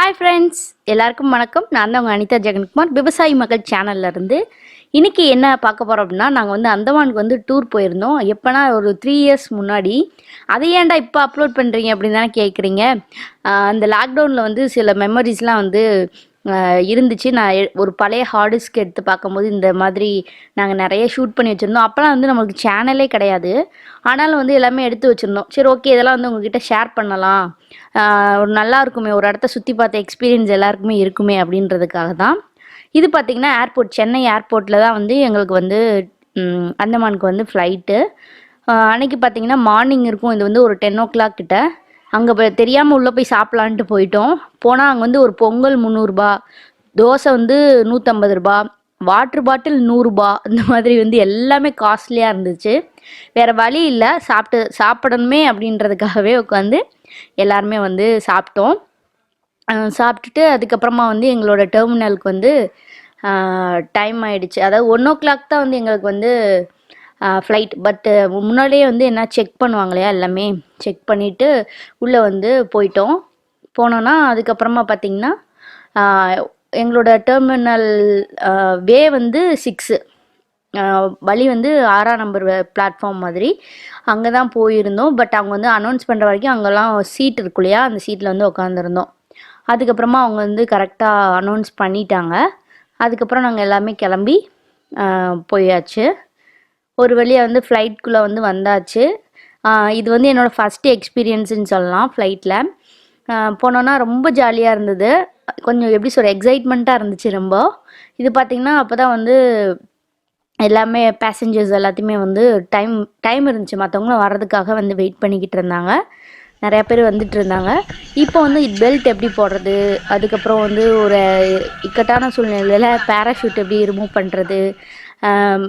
Hi friends, எல்லாருக்கும் வணக்கம். நான் தான் உங்க அனிதா ஜெகன்குமார் விவசாயி மகள் சேனல்ல இருந்து. இன்னைக்கு என்ன பார்க்க போறோம் அப்படின்னா, நாங்க வந்து அந்தமானுக்கு வந்து டூர் போயிருந்தோம். எப்பனா ஒரு 3 இயர்ஸ் முன்னாடி. அதை ஏன்டா இப்போ அப்லோட் பண்றீங்க அப்படின்னு தானே கேட்குறீங்க. அந்த லாக்டவுன்ல வந்து சில மெமரிஸ்லாம் வந்து இருந்துச்சு. நான் ஒரு பழைய ஹார்ட் டிஸ்க் எடுத்து பார்க்கும்போது இந்த மாதிரி நாங்கள் நிறைய ஷூட் பண்ணி வச்சுருந்தோம். அப்போலாம் வந்து நமக்கு சேனலே கிடையாது. ஆனாலும் வந்து எல்லாமே எடுத்து வச்சுருந்தோம். சரி ஓகே, இதெல்லாம் வந்து உங்ககிட்ட ஷேர் பண்ணலாம். ஒரு நல்லா இருக்குமே, ஒரு இடத்த சுற்றி பார்த்த எக்ஸ்பீரியன்ஸ் எல்லாருக்குமே இருக்குமே அப்படின்றதுக்காக தான். இது பார்த்திங்கன்னா ஏர்போர்ட், சென்னை ஏர்போர்ட்டில் தான் வந்து எங்களுக்கு வந்து அந்தமானுக்கு வந்து ஃப்ளைட்டு. அன்றைக்கி பார்த்திங்கன்னா மார்னிங் இருக்கும். இது வந்து ஒரு 10 o'clock கிட்ட. அங்கே தெரியாமல் உள்ளே போய் சாப்பிட்லான்ட்டு போயிட்டோம். போனால் அங்கே வந்து ஒரு பொங்கல் 300 தோசை வந்து 150, வாட்ரு பாட்டில் 100, இந்த மாதிரி வந்து எல்லாமே காஸ்ட்லியாக இருந்துச்சு. வேறு வழி இல்லை, சாப்பிடணுமே அப்படின்றதுக்காகவே உட்காந்து எல்லாருமே வந்து சாப்பிட்டோம். சாப்பிட்டுட்டு அதுக்கப்புறமா வந்து எங்களோட டெர்மினலுக்கு வந்து டைம் ஆகிடுச்சு. அதாவது 1 o'clock தான் வந்து எங்களுக்கு வந்து ஃப்ளைட். பட்டு முன்னாடியே வந்து என்ன செக் பண்ணுவாங்க இல்லையா, எல்லாமே செக் பண்ணிவிட்டு உள்ளே வந்து போனோன்னா அதுக்கப்புறமா பார்த்திங்கன்னா எங்களோட டெர்மினல் வே வந்து 6, வழி வந்து 6ஆம் நம்பர் பிளாட்ஃபார்ம் மாதிரி அங்கே தான் போயிருந்தோம். பட் அவங்க வந்து அனௌன்ஸ் பண்ணுற வரைக்கும் அங்கெல்லாம் சீட் இருக்கு இல்லையா, அந்த சீட்டில் வந்து உட்காந்துருந்தோம். அதுக்கப்புறமா அவங்க வந்து கரெக்டாக அனௌன்ஸ் பண்ணிட்டாங்க. அதுக்கப்புறம் நாங்கள் எல்லாமே கிளம்பி போயாச்சு. ஒரு வழியாக வந்து ஃப்ளைட்குள்ளே வந்து வந்தாச்சு. இது வந்து என்னோடய ஃபஸ்ட்டு எக்ஸ்பீரியன்ஸுன்னு சொல்லலாம். ஃப்ளைட்டில் போனோன்னா ரொம்ப ஜாலியாக இருந்தது. கொஞ்சம் எப்படி சொல்கிற, எக்ஸைட்மெண்ட்டாக இருந்துச்சு ரொம்ப. இது பார்த்திங்கன்னா அப்போ தான் வந்து எல்லாமே பேசஞ்சர்ஸ் எல்லாத்தையுமே வந்து டைம் இருந்துச்சு. மற்றவங்களும் வர்றதுக்காக வந்து வெயிட் பண்ணிக்கிட்டு இருந்தாங்க. நிறையா பேர் வந்துட்டு இருந்தாங்க. இப்போ வந்து பெல்ட் எப்படி போடுறது, அதுக்கப்புறம் வந்து ஒரு இக்கட்டான சூழ்நிலையில் பேராஷூட் எப்படி ரிமூவ் பண்ணுறது,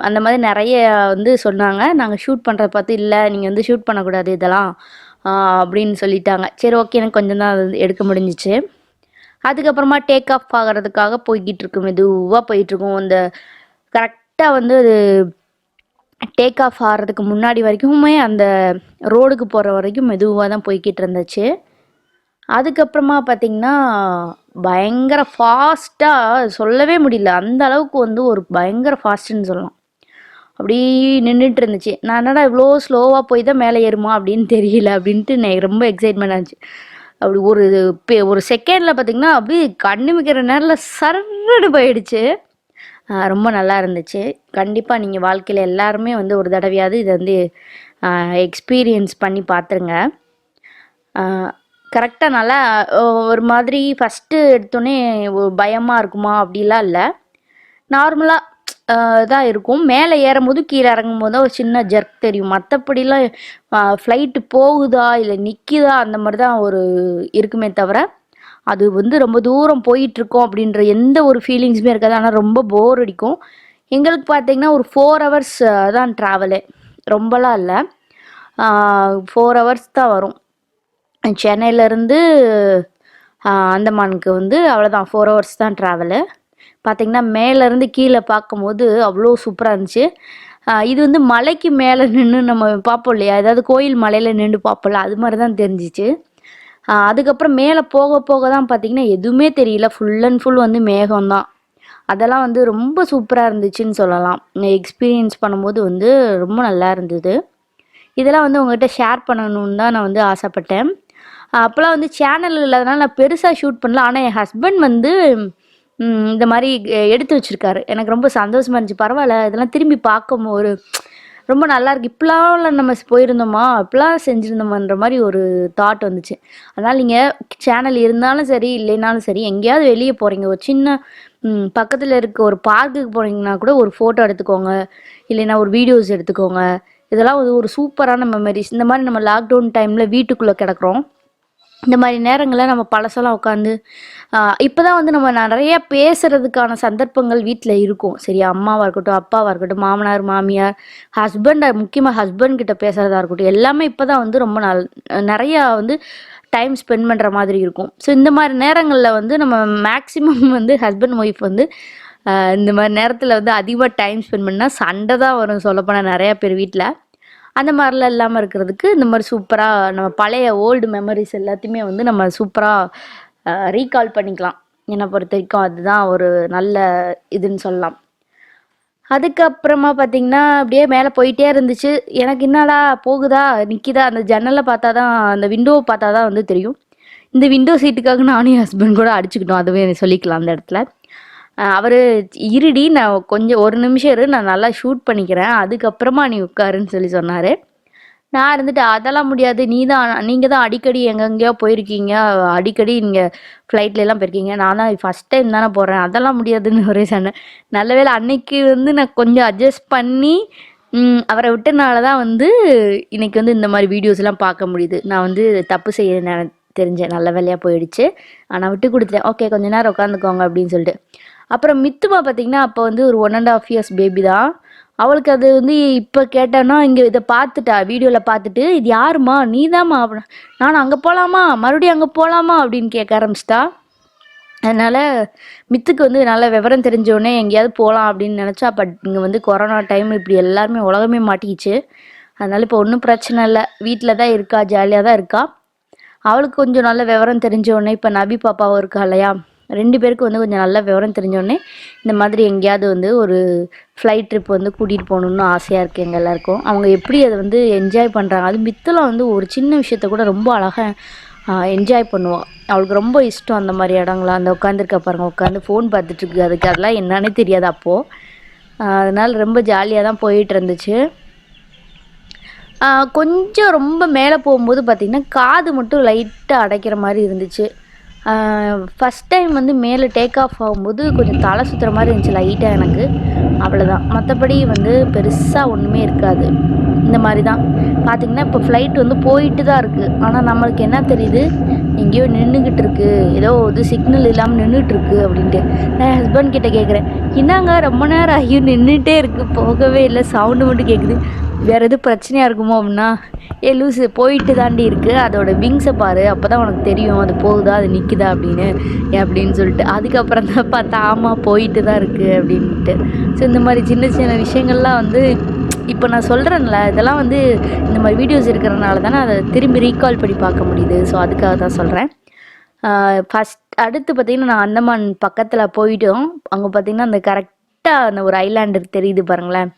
அந்த மாதிரி நிறைய வந்து சொன்னாங்க. நாங்கள் ஷூட் பண்ணுறத பார்த்து, இல்லை நீங்கள் வந்து ஷூட் பண்ணக்கூடாது இதெல்லாம் அப்படின்னு சொல்லிட்டாங்க. சரி ஓகே, எனக்கு கொஞ்சம் தான் அது எடுக்க முடிஞ்சிச்சு. அதுக்கப்புறமா டேக் ஆஃப் ஆகிறதுக்காக போய்கிட்டு இருக்கு, மெதுவாக போயிட்டுருக்கோம். அந்த கரெக்டாக வந்து அது டேக் ஆஃப் ஆகிறதுக்கு முன்னாடி வரைக்குமே அந்த ரோடுக்கு போகிற வரைக்கும் மெதுவாக தான் போய்கிட்டு இருந்துச்சு. அதுக்கப்புறமா பார்த்திங்கன்னா பயங்கர ஃபாஸ்ட்டாக சொல்லவே முடியல, அந்த அளவுக்கு வந்து ஒரு பயங்கர ஃபாஸ்ட்டுன்னு சொல்லலாம். அப்படி நின்றுட்டு இருந்துச்சு. நான் என்னடா இவ்வளோ ஸ்லோவாக போய் தான் மேலே ஏறுமா அப்படின்னு தெரியல அப்படின்ட்டு எனக்கு ரொம்ப எக்ஸைட்மெண்ட் ஆச்சு. அப்படி ஒரு செகண்டில் பார்த்திங்கன்னா அப்படி கண்ணுமிக்கிற நேரில் சர்ன்னு போயிடுச்சு. ரொம்ப நல்லா இருந்துச்சு. கண்டிப்பாக நீங்கள் வாழ்க்கையில் எல்லாருமே வந்து ஒரு தடவையாவது இதை வந்து எக்ஸ்பீரியன்ஸ் பண்ணி பார்த்துருங்க. கரெக்டாக நல்லா ஒரு மாதிரி ஃபஸ்ட்டு எடுத்தோடனே பயமாக இருக்குமா அப்படிலாம் இல்லை, நார்மலாக தான் இருக்கும். மேலே ஏறும்போது கீழே இறங்கும் போது ஒரு சின்ன ஜர்க் தெரியும். மற்றபடிலாம் ஃப்ளைட்டு போகுதா இல்லை நிற்கிதா அந்த மாதிரி தான் ஒரு இருக்குமே தவிர, அது வந்து ரொம்ப தூரம் போயிட்டுருக்கோம் அப்படின்ற எந்த ஒரு ஃபீலிங்ஸுமே இருக்காது. ஆனால் ரொம்ப போர் அடிக்கும். எங்களுக்கு பார்த்திங்கன்னா ஒரு 4 hours தான் ட்ராவலு, ரொம்பலாம் இல்லை. 4 hours தான் வரும். சென்னையிலேருந்து அந்தமானுக்கு வந்து அவ்வளோதான், 4 hours தான் ட்ராவலு. பார்த்திங்கன்னா மேலேருந்து கீழே பார்க்கும்போது அவ்வளோ சூப்பராக இருந்துச்சு. இது வந்து மலைக்கு மேலே நின்று நம்ம பார்ப்போம் இல்லையா, ஏதாவது கோயில் மலையில் நின்று பார்ப்போம்ல, அது மாதிரி தான் தெரிஞ்சிச்சு. அதுக்கப்புறம் மேலே போக போக தான் பார்த்திங்கன்னா எதுவுமே தெரியல, ஃபுல் அண்ட் ஃபுல் வந்து மேகம்தான். அதெல்லாம் வந்து ரொம்ப சூப்பராக இருந்துச்சுன்னு சொல்லலாம். எக்ஸ்பீரியன்ஸ் பண்ணும்போது வந்து ரொம்ப நல்லா இருந்தது. இதெல்லாம் வந்து உங்கள்கிட்ட ஷேர் பண்ணணுன்னு தான் நான் வந்து ஆசைப்பட்டேன். அப்போலாம் வந்து சேனல் இல்லாதனால நான் பெருசாக ஷூட் பண்ணல. ஆனால் என் ஹஸ்பண்ட் வந்து இந்த மாதிரி எடுத்து வச்சுருக்காரு. எனக்கு ரொம்ப சந்தோஷமாக இருந்துச்சு. பரவாயில்ல, இதெல்லாம் திரும்பி பார்க்கும்போது ரொம்ப நல்லாயிருக்கு. இப்போலாம் நம்ம போயிருந்தோமா, இப்போலாம் செஞ்சுருந்தோமான்ற மாதிரி ஒரு தாட் வந்துச்சு. அதனால் நீங்கள் சேனல் இருந்தாலும் சரி இல்லைனாலும் சரி, எங்கேயாவது வெளியே போகிறீங்க, ஒரு சின்ன பக்கத்தில் இருக்க ஒரு பார்க்குக்கு போகிறீங்கன்னா கூட ஒரு ஃபோட்டோ எடுத்துக்கோங்க, இல்லைன்னா ஒரு வீடியோஸ் எடுத்துக்கோங்க. இதெல்லாம் ஒரு சூப்பரான மெமரிஸ். இந்த மாதிரி நம்ம லாக்டவுன் டைமில் வீட்டுக்குள்ளே கிடக்குறோம். இந்த மாதிரி நேரங்களில் நம்ம பழசெல்லாம் உட்காந்து இப்போ தான் வந்து நம்ம நிறைய பேசுகிறதுக்கான சந்தர்ப்பங்கள் வீட்டில் இருக்கும். சரியா, அம்மாவாக இருக்கட்டும், அப்பாவாக இருக்கட்டும், மாமனார் மாமியார், முக்கியமாக ஹஸ்பண்ட் கிட்ட பேசுகிறதா இருக்கட்டும், எல்லாமே இப்போ தான் வந்து ரொம்ப நிறையா வந்து டைம் ஸ்பெண்ட் பண்ணுற மாதிரி இருக்கும். ஸோ இந்த மாதிரி நேரங்களில் வந்து நம்ம மேக்ஸிமம் வந்து ஹஸ்பண்ட் ஒய்ஃப் வந்து இந்த மாதிரி நேரத்தில் வந்து அதிகமாக டைம் ஸ்பெண்ட் பண்ணால் சண்டை தான் வரும் சொல்லப்போனால் நிறையா பேர் வீட்டில். அந்த மாதிரிலாம் இல்லாமல் இருக்கிறதுக்கு இந்த மாதிரி சூப்பராக நம்ம பழைய ஓல்டு மெமரிஸ் எல்லாத்தையுமே வந்து நம்ம சூப்பராக ரீகால் பண்ணிக்கலாம். என்னை பொறுத்த வரைக்கும் அதுதான் ஒரு நல்ல இதுன்னு சொல்லலாம். அதுக்கப்புறமா பார்த்தீங்கன்னா அப்படியே மேலே போயிட்டே இருந்துச்சு. எனக்கு என்னடா போகுதா நிற்கிதா அந்த ஜன்னலை பார்த்தா தான் அந்த விண்டோவை பார்த்தா தான் வந்து தெரியும். இந்த விண்டோ சீட்டுக்காக நானும் என் ஹஸ்பண்ட் கூட அடிச்சுக்கிட்டோம். அதுவே சொல்லிக்கலாம் அந்த இடத்துல. அவர் இருடி நான் கொஞ்சம் ஒரு நிமிஷம் இரு நான் நல்லா ஷூட் பண்ணிக்கிறேன் அதுக்கப்புறமா நீ உட்காருன்னு சொன்னார். நான் இருந்துட்டு அதெல்லாம் முடியாது நீங்கள் தான் அடிக்கடி எங்கெங்கேயோ போயிருக்கீங்க, அடிக்கடி நீங்கள் ஃப்ளைட்லலாம் போயிருக்கீங்க, நான் தான் ஃபஸ்ட் டைம் தானே போகிறேன், அதெல்லாம் முடியாதுன்னு ஒரே சண்டை. நல்ல வேளை அன்னைக்கு வந்து நான் கொஞ்சம் அட்ஜஸ்ட் பண்ணி அவரை விட்டனால தான் வந்து இன்னைக்கு வந்து இந்த மாதிரி வீடியோஸ்லாம் பார்க்க முடியுது. நான் வந்து தப்பு செய்ய தெரிஞ்சேன், நல்ல வேலையாக போயிடுச்சு. ஆனால் விட்டு கொடுத்துட்டேன். ஓகே கொஞ்ச நேரம் உட்காந்துக்கோங்க அப்படின்னு சொல்லிட்டு. அப்புறம் மித்துமா பார்த்தீங்கன்னா அப்போ வந்து ஒரு 1.5 இயர்ஸ் பேபி தான். அவளுக்கு அது வந்து இப்போ கேட்டான்னா இங்கே இதை பார்த்துட்டா வீடியோவில் பார்த்துட்டு இது யாருமா நீதாம்மா அப்படின்னா நான் அங்கே போகலாமா மறுபடியும் அங்கே போகலாமா அப்படின்னு கேட்க ஆரம்பிச்சிட்டா. அதனால் மித்துக்கு வந்து நல்ல விவரம் தெரிஞ்சோடனே எங்கேயாவது போகலாம் அப்படின்னு நினச்சா. பட் இங்கே வந்து கொரோனா டைம் இப்படி எல்லாருமே உலகமே மாட்டிக்கிச்சு. அதனால் இப்போ ஒன்றும் பிரச்சனை இல்லை, வீட்டில் தான் இருக்கா, ஜாலியாக தான் இருக்கா. அவளுக்கு கொஞ்சம் நல்ல விவரம் தெரிஞ்சோடனே இப்போ நபி பாப்பாவும் இருக்கா இல்லையா, 2 பேருக்கு வந்து கொஞ்சம் நல்ல விவரம் தெரிஞ்சோடனே இந்த மாதிரி எங்கேயாவது வந்து ஒரு ஃப்ளைட் ட்ரிப் வந்து கூட்டிகிட்டு போகணுன்னு ஆசையாக இருக்குது எங்கள் எல்லாருக்கும். அவங்க எப்படி அதை வந்து என்ஜாய் பண்ணுறாங்க. அது மித்தலாம் வந்து ஒரு சின்ன விஷயத்த கூட ரொம்ப அழகாக என்ஜாய் பண்ணுவாள். அவளுக்கு ரொம்ப இஷ்டம் அந்த மாதிரி இடங்களாம். அந்த உட்காந்துருக்க பாருங்கள், உட்காந்து ஃபோன் பார்த்துட்ருக்கு, அதுக்கு அதெல்லாம் என்னன்னே தெரியாது அப்போது. அதனால் ரொம்ப ஜாலியாக தான் போயிட்டு இருந்துச்சு. கொஞ்சம் ரொம்ப மேலே போகும்போது பார்த்திங்கன்னா காது மட்டும் லைட்டாக அடைக்கிற மாதிரி இருந்துச்சு. ஃபஸ்ட் டைம் வந்து மேலே டேக் ஆஃப் ஆகும்போது கொஞ்சம் தலை சுற்றுற மாதிரி இருந்துச்சு லைட்டாக எனக்கு, அவ்வளோதான். மற்றபடி வந்து பெருசாக ஒன்றுமே இருக்காது. இந்த மாதிரி தான் பார்த்திங்கன்னா இப்போ ஃப்ளைட் வந்து போயிட்டு தான் இருக்குது. ஆனால் நம்மளுக்கு என்ன தெரியுது, எங்கேயோ நின்றுக்கிட்டு இருக்குது, ஏதோ இது சிக்னல் இல்லாமல் நின்றுட்டுருக்கு அப்படின்ட்டு. நான் என் ஹஸ்பண்ட் கிட்டே கேட்குறேன், என்னங்க ரொம்ப நேரம் ஆகியும் நின்றுட்டே இருக்குது, போகவே இல்லை, சவுண்டு மட்டும் கேட்குது, வேறு எதுவும் பிரச்சனையாக இருக்குமோ அப்படின்னா, ஏ லூஸு போயிட்டு தாண்டி இருக்குது, அதோட விங்ஸை பாரு அப்போ தான் உனக்கு தெரியும் அது போகுதா அது நிற்குதா அப்படின்னு சொல்லிட்டு. அதுக்கப்புறம் தான் பார்த்தா ஆமாம் போயிட்டு தான் இருக்குது அப்படின்ட்டு. ஸோ இந்த மாதிரி சின்ன சின்ன விஷயங்கள்லாம் வந்து இப்போ நான் சொல்கிறேன்ல, இதெல்லாம் வந்து இந்த மாதிரி வீடியோஸ் இருக்கிறனால தானே அதை திரும்பி ரீகால் பண்ணி பார்க்க முடியுது. ஸோ அதுக்காக தான் சொல்கிறேன். அடுத்து பார்த்திங்கன்னா நான் அந்தமான் பக்கத்தில் போயிட்டோம். அங்கே பார்த்திங்கன்னா அந்த கரெக்டாக அந்த ஒரு ஐலாண்டு தெரியுது பாருங்களேன்.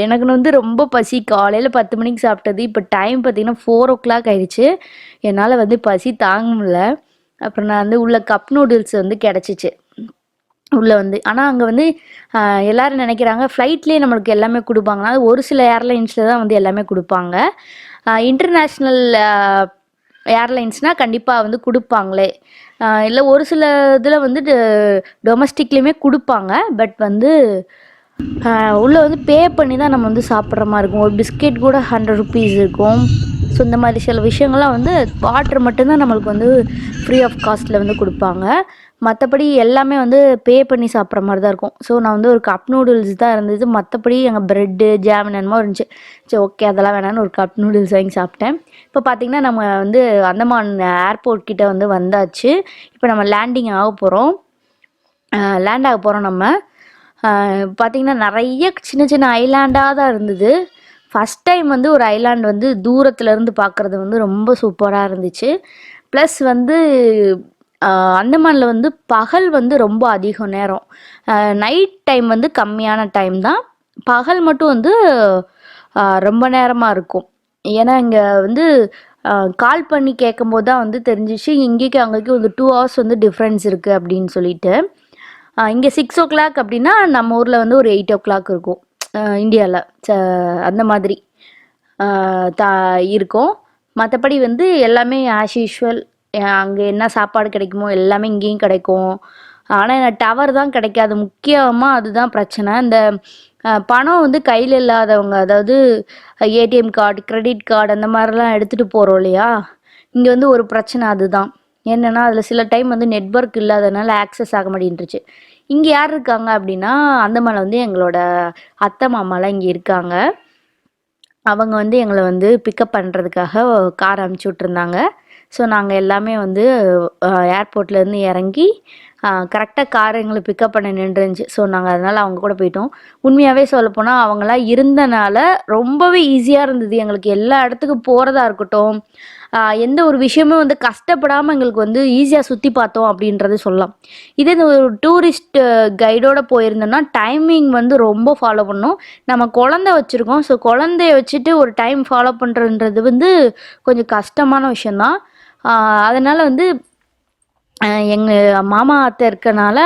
எனக்கு வந்து ரொம்ப பசி, காலையில் 10 மணிக்கு சாப்பிட்டது, இப்போ டைம் பார்த்திங்கன்னா 4 o'clock ஆயிடுச்சு. என்னால் வந்து பசி தாங்க முடியல. அப்புறம் நான் வந்து உள்ள கப் நூடுல்ஸ் வந்து கிடச்சிச்சு உள்ளே வந்து. ஆனால் அங்கே வந்து எல்லோரும் நினைக்கிறாங்க ஃப்ளைட்லேயே நம்மளுக்கு எல்லாமே கொடுப்பாங்கன்னா, அது ஒரு சில ஏர்லைன்ஸில் தான் வந்து எல்லாமே கொடுப்பாங்க. இன்டர்நேஷ்னல் ஏர்லைன்ஸ்னால் கண்டிப்பாக வந்து கொடுப்பாங்களே, இல்லை ஒரு சில இதில் வந்து டொமஸ்டிக்லேயுமே கொடுப்பாங்க. பட் வந்து உள்ளே வந்து பே பண்ணி தான் நம்ம வந்து சாப்பிட்ற மாதிரி இருக்கும். ஒரு பிஸ்கெட் கூட 100 rupees இருக்கும். ஸோ இந்த மாதிரி சில விஷயங்கள்லாம் வந்து வாட்டர் மட்டும்தான் நம்மளுக்கு வந்து ஃப்ரீ ஆஃப் காஸ்ட்டில் வந்து கொடுப்பாங்க. மற்றபடி எல்லாமே வந்து பே பண்ணி சாப்பிட்ற மாதிரி தான் இருக்கும். ஸோ நான் வந்து ஒரு கப் நூடுல்ஸ் தான் இருந்தது, மற்றபடி எங்கள் ப்ரெட்டு ஜாம் என்னமோ இருந்துச்சு. சரி ஓகே அதெல்லாம் வேணான்னு ஒரு கப் நூடுல்ஸ் வாங்கி சாப்பிட்டேன். இப்போ பார்த்திங்கன்னா நம்ம வந்து அந்தமான் ஏர்போர்ட் கிட்டே வந்து வந்தாச்சு. இப்போ நம்ம லேண்டிங் ஆக போகிறோம். லேண்ட் ஆக போகிறோம். நம்ம பார்த்திங்கன்னா நிறைய சின்ன சின்ன ஐலாண்டாக தான் இருந்தது. ஃபஸ்ட் டைம் வந்து ஒரு ஐலாண்ட் வந்து தூரத்துலேருந்து பார்க்குறது வந்து ரொம்ப சூப்பராக இருந்துச்சு. ப்ளஸ் வந்து அந்தமானில் வந்து பகல் வந்து ரொம்ப அதிகம் நேரம், நைட் டைம் வந்து கம்மியான டைம் தான், பகல் மட்டும் வந்து ரொம்ப நேரமாக இருக்கும். ஏன்னா இங்கே வந்து கால் பண்ணி கேட்கும்போது தான் வந்து தெரிஞ்சிச்சு இங்கேக்கு அங்கேக்கு வந்து 2 hours வந்து டிஃப்ரென்ஸ் இருக்குது அப்படின்னு சொல்லிட்டு. இங்கே 6 o'clock அப்படின்னா நம்ம ஊரில் வந்து ஒரு 8 o'clock இருக்கும் இந்தியாவில். அந்த மாதிரி இருக்கும். மற்றபடி வந்து எல்லாமே ஆஸ் யூஷுவல் அங்கே என்ன சாப்பாடு கிடைக்குமோ எல்லாமே இங்கேயும் கிடைக்கும். ஆனால் டவர் தான் கிடைக்காது, முக்கியமாக அதுதான் பிரச்சனை. இந்த பணம் வந்து கையில் இல்லாதவங்க, அதாவது ஏடிஎம் கார்டு கிரெடிட் கார்டு அந்த மாதிரிலாம் எடுத்துகிட்டு போகிறோம் இல்லையா, இங்கே வந்து ஒரு பிரச்சனை அதுதான். என்னென்னா அதில் சில டைம் வந்து நெட்வொர்க் இல்லாதனால ஆக்சஸ் ஆக மாட்டேன்ருச்சு. இங்கே யார் இருக்காங்க அப்படின்னா அந்தமானில் வந்து எங்களோட அத்தை மாமாலாம் இங்கே இருக்காங்க. அவங்க வந்து எங்களை வந்து பிக்கப் பண்ணுறதுக்காக கார் அனுப்பிச்சி விட்ருந்தாங்க. ஸோ நாங்கள் எல்லாமே வந்து ஏர்போர்ட்லேருந்து இறங்கி கரெக்டாக கார் எங்களை பிக்கப் பண்ண நின்றுருந்துச்சு. ஸோ நாங்கள் அதனால் அவங்க கூட போயிட்டோம். உண்மையாகவே சொல்லப்போனால் அவங்களாம் இருந்தனால ரொம்பவே ஈஸியாக இருந்தது எங்களுக்கு. எல்லா இடத்துக்கும் போகிறதா இருக்கட்டும், எந்த ஒரு விஷயமும் வந்து கஷ்டப்படாமல் எங்களுக்கு வந்து ஈஸியாக சுற்றி பார்த்தோம் அப்படின்றது சொல்லலாம். இதே இந்த ஒரு டூரிஸ்ட் கைடோட போயிருந்தோம்னா டைமிங் வந்து ரொம்ப ஃபாலோ பண்ணோம். நம்ம குழந்தை வச்சுருக்கோம். ஸோ குழந்தைய வச்சுட்டு ஒரு டைம் ஃபாலோ பண்ணுறன்றது வந்து கொஞ்சம் கஷ்டமான விஷயந்தான். அதனால் வந்து எங்கள் மாமா அத்தை இருக்கனால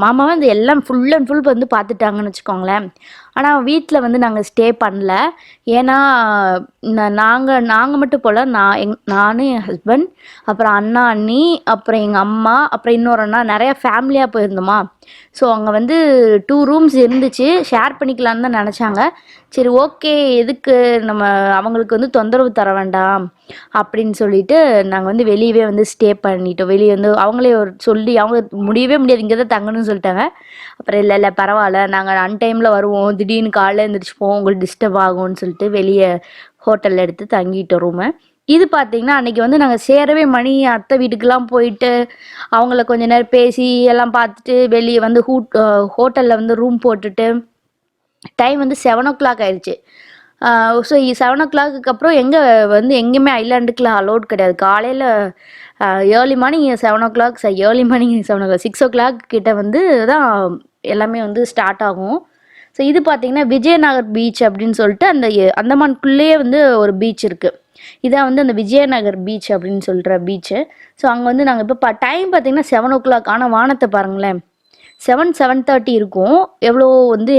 மாமா வந்து எல்லாம் ஃபுல் அண்ட் ஃபுல் வந்து பார்த்துட்டாங்கன்னு வச்சுக்கோங்களேன். ஆனால் வீட்டில் வந்து நாங்கள் ஸ்டே பண்ணல. ஏன்னா நாங்கள் மட்டும் போல் நான் என் ஹஸ்பண்ட், அப்புறம் அண்ணா அண்ணி, அப்புறம் எங்கள் அம்மா, அப்புறம் இன்னொரு அண்ணா, நிறையா ஃபேமிலியாக போயிருந்தோமா. ஸோ அங்கே வந்து 2 ரூம்ஸ் இருந்துச்சு. ஷேர் பண்ணிக்கலான்னு தான் நினச்சாங்க. சரி ஓகே, எதுக்கு நம்ம அவங்களுக்கு வந்து தொந்தரவு தர வேண்டாம் அப்படின்னு சொல்லிட்டு நாங்கள் வந்து வெளியவே வந்து ஸ்டே பண்ணிட்டோம். வெளியே வந்து அவங்களே சொல்லி அவங்க முடியவே முடியாது, இங்கே தான் தங்கணும்னு சொல்லிட்டாங்க. அப்புறம் இல்லை பரவாயில்ல, நாங்கள் அன்டைமில் வருவோம், திடீர்னு காலையில் எழுந்திரிச்சு போவோம், உங்களுக்கு டிஸ்டர்ப் ஆகும்னு சொல்லிட்டு வெளியே ஹோட்டலில் எடுத்து தங்கிட்டோம் ரூமை. இது பார்த்தீங்கன்னா அன்றைக்கி வந்து நாங்கள் சேரவே மணி அத்தை வீட்டுக்கெலாம் போயிட்டு அவங்கள கொஞ்ச நேரம் பேசி எல்லாம் பார்த்துட்டு வெளியே வந்து ஹோட்டலில் வந்து ரூம் போட்டுட்டு டைம் வந்து 7 o'clock ஆயிடுச்சு. ஸோ 7 o'clock அப்புறம் எங்கேயுமே ஐலாண்டுக்குலாம் அலோட் கிடையாது. காலையில் early morning 7 o'clock, early morning 7 o'clock 6 o'clock கிட்ட வந்து தான் எல்லாமே வந்து ஸ்டார்ட் ஆகும். ஸோ இது பார்த்திங்கன்னா விஜயநகர் பீச் அப்படின்னு சொல்லிட்டு அந்த அந்தமானுக்குள்ளேயே வந்து ஒரு பீச் இருக்குது. இதான் வந்து அந்த விஜயநகர் பீச் அப்படின்னு சொல்கிற பீச்சு. ஸோ அங்கே வந்து நாங்கள் இப்போ டைம் பார்த்திங்கன்னா 7 o'clock. ஆனால் வானத்தை பாருங்களேன், 7:30 இருக்கும். எவ்வளோ வந்து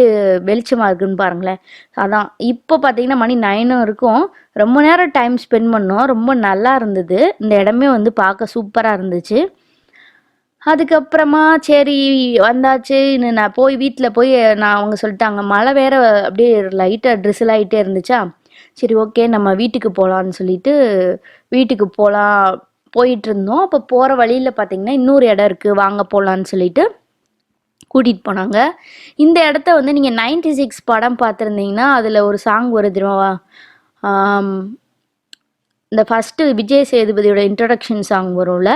வெளிச்சமாக இருக்குதுன்னு பாருங்களேன். அதான் இப்போ பார்த்தீங்கன்னா மணி 9 இருக்கும். ரொம்ப நேரம் டைம் ஸ்பெண்ட் பண்ணோம். ரொம்ப நல்லா இருந்தது. இந்த இடமே வந்து பார்க்க சூப்பராக இருந்துச்சு. அதுக்கப்புறமா சரி வந்தாச்சு. நான் வீட்டில் போய் அவங்க சொல்லிட்டாங்க, மழை வேற அப்படியே லைட்டாக ட்ரிசில் ஆகிட்டே இருந்துச்சா. சரி ஓகே, நம்ம வீட்டுக்கு போகலான்னு சொல்லிட்டு வீட்டுக்கு போயிட்டு இருந்தோம். அப்போ போகிற வழியில் பார்த்திங்கன்னா இன்னொரு இடம் இருக்குது, வாங்க போகலான்னு சொல்லிட்டு கூட்டிகிட்டு போனாங்க. இந்த இடத்த வந்து நீங்கள் 96 படம் பார்த்துருந்தீங்கன்னா அதில் ஒரு சாங் வரும் தெரியுமாவா, இந்த ஃபஸ்ட்டு விஜய் சேதுபதியோட இன்ட்ரடக்ஷன் சாங் வரும்ல,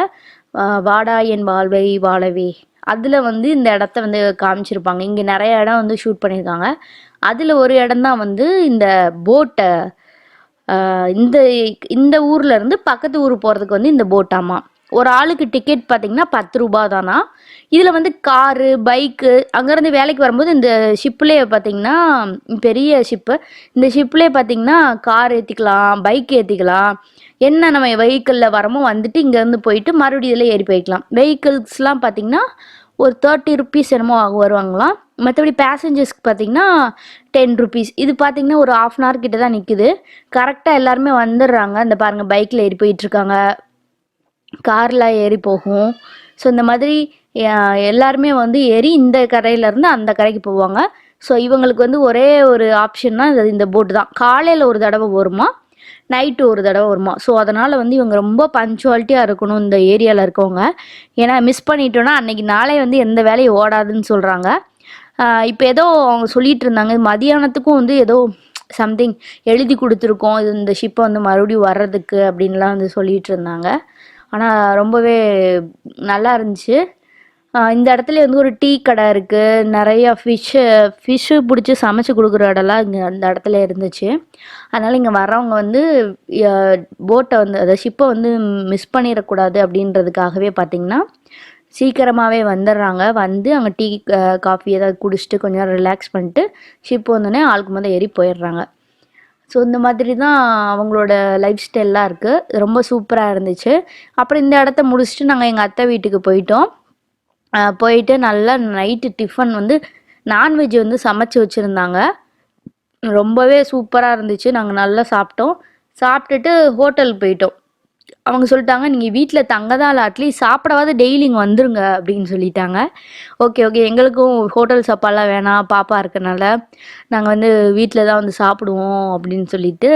வாடா என் வாழ்வை வாழவே, அதில் வந்து இந்த இடத்த வந்து காமிச்சிருப்பாங்க. இங்கே நிறைய இடம் வந்து ஷூட் பண்ணியிருக்காங்க. அதில் ஒரு இடம்தான் வந்து இந்த போட்டை, இந்த இந்த ஊர்லேருந்து பக்கத்து ஊர் போகிறதுக்கு வந்து இந்த போட்டாமா. ஒரு ஆளுக்கு டிக்கெட் பார்த்திங்கன்னா 10 ரூபா தானா. இதில் வந்து காரு, பைக்கு, அங்கேருந்து வேலைக்கு வரும்போது இந்த ஷிப்லேயே பார்த்திங்கன்னா பெரிய ஷிப்பு, இந்த ஷிப்லேயே பார்த்திங்கன்னா கார் ஏற்றிக்கலாம், பைக் ஏற்றிக்கலாம். என்ன நம்ம வெஹிக்கிளில் வரமோ வந்துட்டு இங்கேருந்து போயிட்டு மறுபடியும் இதில் ஏறி போய்க்கலாம். வெஹிக்கிள்ஸ்லாம் பார்த்திங்கன்னா ஒரு 30 rupees என்னமோ வருவாங்களாம். மற்றபடி பேசஞ்சர்ஸ்க்கு பார்த்திங்கன்னா 10 rupees. இது பார்த்திங்கன்னா ஒரு 1/2 hour கிட்ட தான் நிற்குது. கரெக்டாக எல்லாருமே வந்துடுறாங்க. இந்த பாருங்கள், பைக்கில் ஏறி போயிட்டுருக்காங்க, காரில் ஏறி போகும். ஸோ இந்த மாதிரி எல்லாருமே வந்து ஏறி இந்த கரையிலேருந்து அந்த கரைக்கு போவாங்க. ஸோ இவங்களுக்கு வந்து ஒரே ஒரு ஆப்ஷன் தான் இந்த போட்டு தான். காலையில் ஒரு தடவை வருமா, நைட்டு ஒரு தடவை வருமா. ஸோ அதனால் வந்து இவங்க ரொம்ப பஞ்சுவாலிட்டியாக இருக்கணும் இந்த ஏரியாவில் இருக்கவங்க. ஏன்னா மிஸ் பண்ணிட்டோன்னா அன்றைக்கி நாளே வந்து எந்த வேலையும் ஓடாதுன்னு சொல்கிறாங்க. இப்போ ஏதோ அவங்க சொல்லிகிட்டு இருந்தாங்க, மதியானத்துக்கும் வந்து ஏதோ சம்திங் எழுதி கொடுத்துருக்கோம், இது இந்த ஷிப்பை வந்து மறுபடியும் வர்றதுக்கு அப்படின்லாம் வந்து சொல்லிகிட்டு இருந்தாங்க. ஆனால் ரொம்பவே நல்லா இருந்துச்சு. இந்த இடத்துல வந்து ஒரு டீ கடை இருக்குது, நிறையா ஃபிஷ்ஷு பிடிச்சி சமைச்சு கொடுக்குற இடம்லாம் இங்கே அந்த இடத்துல இருந்துச்சு. அதனால் இங்கே வர்றவங்க வந்து போட்டை வந்து அதை ஷிப்பை வந்து மிஸ் பண்ணிடக்கூடாது அப்படின்றதுக்காகவே பார்த்திங்கன்னா சீக்கிரமாகவே வந்துடுறாங்க. வந்து அங்கே டீ காஃபி ஏதாவது குடிச்சிட்டு கொஞ்சம் நேரம் ரிலாக்ஸ் பண்ணிட்டு ஷிப் வந்தோடனே ஆளுக்கு முதல் ஏறி போயிடுறாங்க. ஸோ இந்த மாதிரி தான் அவங்களோட லைஃப் ஸ்டைல்லாம் இருக்குது. ரொம்ப சூப்பராக இருந்துச்சு. அப்புறம் இந்த இடத்த முடிச்சுட்டு நாங்கள் எங்கள் அத்தை வீட்டுக்கு போயிட்டோம். போயிட்டு நல்லா நைட்டு டிஃபன் வந்து நான்வெஜ் வந்து சமைச்சு வச்சுருந்தாங்க. ரொம்பவே சூப்பராக இருந்துச்சு. நாங்கள் நல்லா சாப்பிட்டோம். சாப்பிட்டுட்டு ஹோட்டல் போயிட்டோம். அவங்க சொல்லிட்டாங்க, நீங்கள் வீட்டில் தங்கதான் இல்லை, அட்லீஸ்ட் சாப்பிடவாது டெய்லி இங்கே வந்துருங்க அப்படின்னு சொல்லிட்டாங்க. ஓகே எங்களுக்கும் ஹோட்டல் சாப்பாடெலாம் வேணாம், பாப்பா இருக்கனால நாங்கள் வந்து வீட்டில் தான் வந்து சாப்பிடுவோம் அப்படின்னு சொல்லிட்டு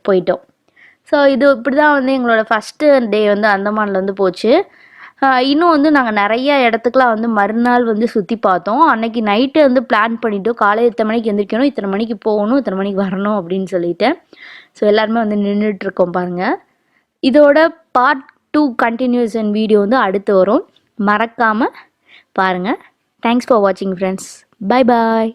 போயிட்டோம். ஸோ இது இப்படி தான் வந்து எங்களோட ஃபஸ்ட்டு டே வந்து அந்தமானில் வந்து போச்சு. இன்னும் வந்து நாங்கள் நிறைய இடத்துக்குலாம் வந்து மறுநாள் வந்து சுற்றி பார்த்தோம். அன்னைக்கு நைட்டு வந்து பிளான் பண்ணிட்டோம், காலையில் இத்தனை மணிக்கு எந்திரிக்கணும், இத்தனை மணிக்கு போகணும், இத்தனை மணிக்கு வரணும் அப்படின்னு சொல்லிட்டு. ஸோ எல்லாருமே வந்து நின்றுட்டுருக்கோம் பாருங்கள். இதோட பார்ட் 2 கண்டினியூஷன் வீடியோ வந்து அடுத்து வரும், மறக்காமல் பாருங்கள். தேங்க்ஸ் ஃபார் வாட்சிங் ஃப்ரெண்ட்ஸ். Bye bye.